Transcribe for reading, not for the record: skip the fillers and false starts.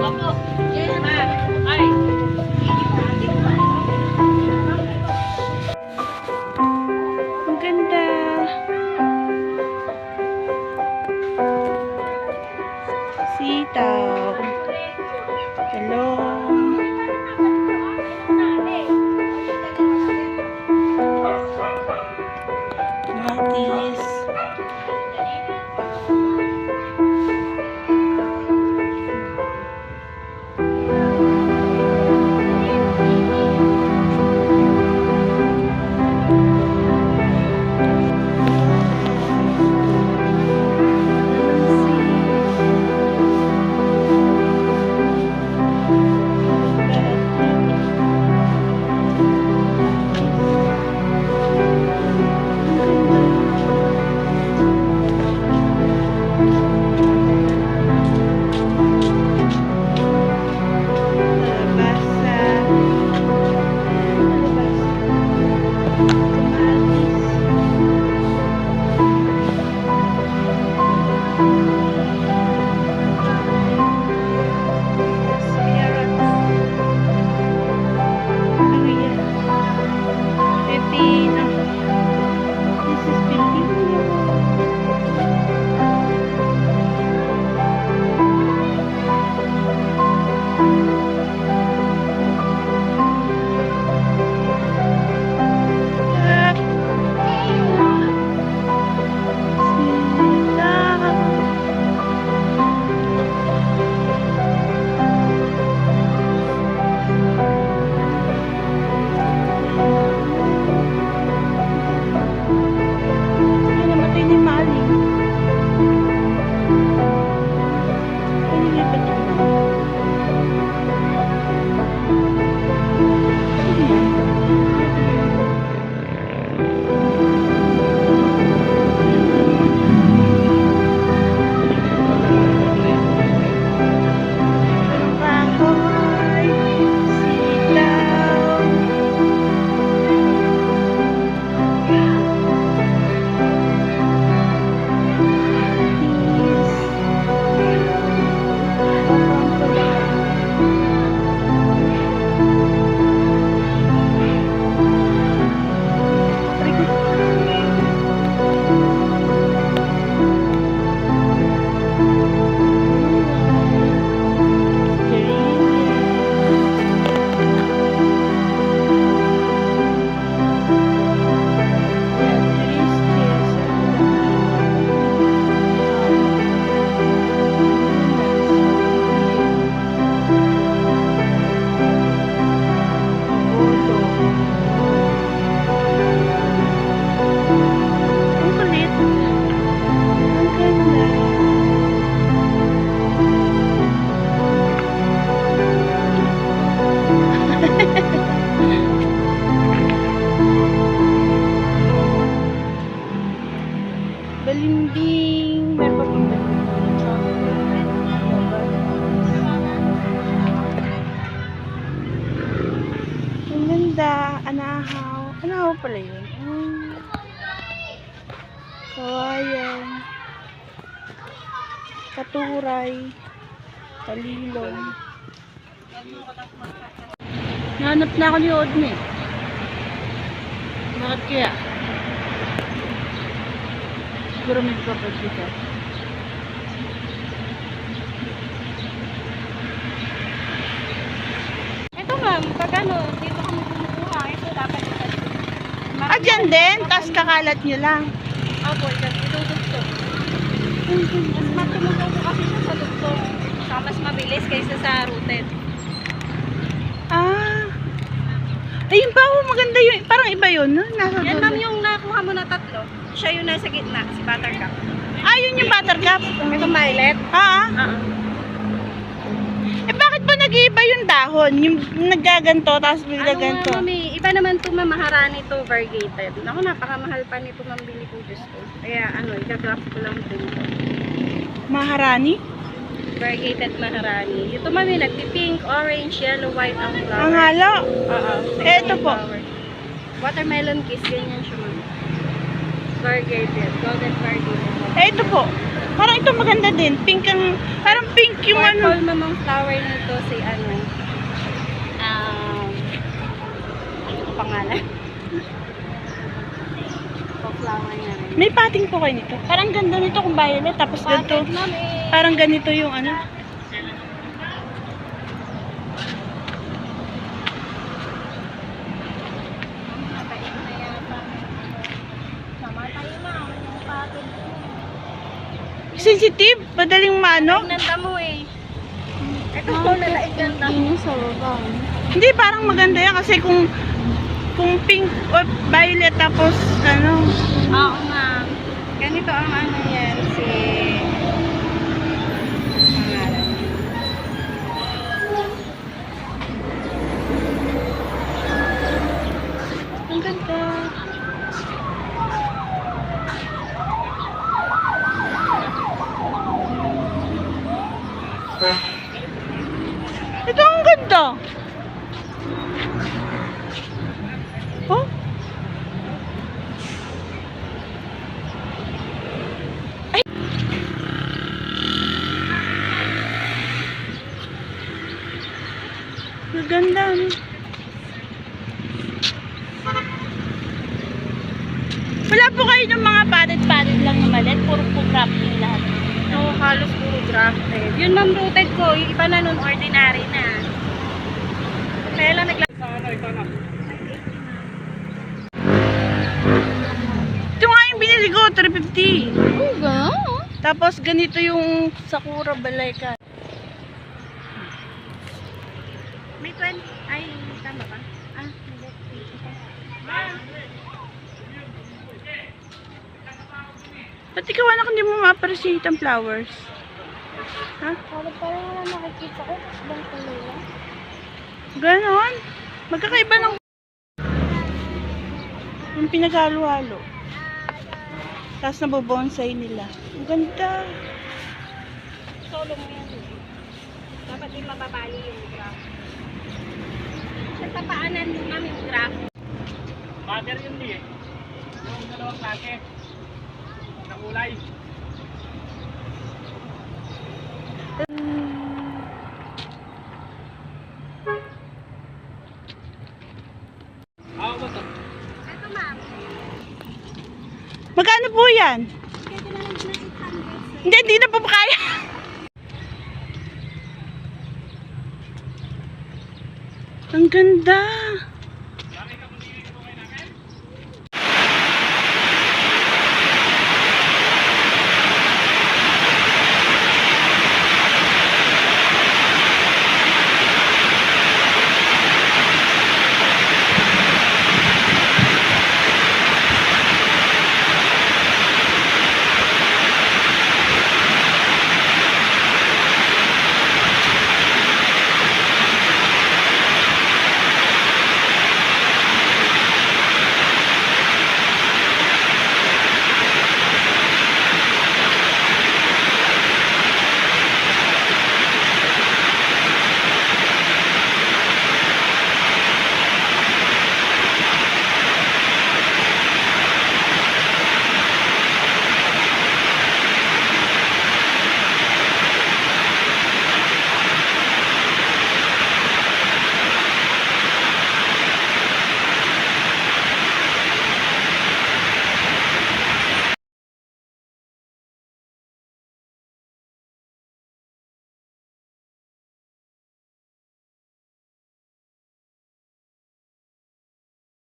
Ang ganda. Sitaw. Talong. Matis. Balimbing. Meron pa pang ang ganda. Anahaw. Anahaw pala yun. Kawayan. Katuray. Talilong. Nahanap na ako ni Odme. Bakit kaya? Siguro may kapagkita. Ito ma'am, pag ano, dito kami kumukuha, ito dapat ito. Ah, dyan din? Tapos kakalat nyo lang. Opo, itutugtog. Mas matumugaw po kasi siya sa tugtog. Saka mas mabilis kaysa sa rooted. Ah. Ayun pa, oh, maganda yun. Parang iba yun, no? Nasa Yan dulo. ma'am yung nakuha mo na tatlo. Siya yung nasa gitna, si Buttercup. Ah, yun yung buttercup. Ito Violet. Ah, eh bakit ba nag-iiba yung dahon? Yung naggaganto, tapos bigla Ano ganto. nga mami, iba naman ito ma'am, maharani ito, variegated. Naku, napakamahal pa nito ma'am, bili ko Diyos ko. Kaya ano, ika-craft ko lang din ito. Maharani? Variegated maharani. Ito mami, nagpi-pink, orange, yellow, white ang flower. Ang halo. Oo. Eh, ito po. Flower. Watermelon kiss, ganyan siya ma'am. Variegated, golden variegated. Eh, ito po. Parang ito maganda din. Pink ang, parang pink yung ano. Purple namang flower nito si ano. Ano ang pangalan? Flower niya rin. May pating po kayo nito. Parang ganda nito kung violet. Tapos ganito. Bakit, ma'am, eh? Parang ganito yung ano. Matayin na yata. Namatay na. Yung patin ko. Sensitive. Madaling mano. Ang ganda mo eh. Ito po nalaig ganda. sa baba. Hindi, parang maganda yan. Kasi kung pink o violet tapos ano. Oo nga. Ganito ang ano yan si pangalan. Ang ganda. Ito ang ganda. Oh? Ay. Ang ganda. No? Wala po kayo ng mga padded lang na malit. Puro po crafting lahat. No, halos puro grafted. Yun ma'am rooted ko. Yung iba na nun ordinary na. Kaya lang Ito na. Ito nga yung binili ko, 350. Oh, gano'n? Tapos ganito yung Sakura Balayka. May 20. Ay, tama ba? Ah, hindi. Ba't ikaw anak hindi mo ma-appreciate ang flowers? Ha? Parang wala nakikita ko. Bang tuloy lang. Ganon. Magkakaiba ng yung pinaghalo-halo. Tapos nabobonsay nila. Ang ganda. Solo mo yan. Dapat din mababali yung graph. Sa tapaanan mo ma'am yung graph. Bagger yun di eh. Yung dalawang klase. Na kulay. Ako ba to? Ito ma'am. Magkano po yan? Kaya lang na 800. Hindi na po kaya. Ang ganda.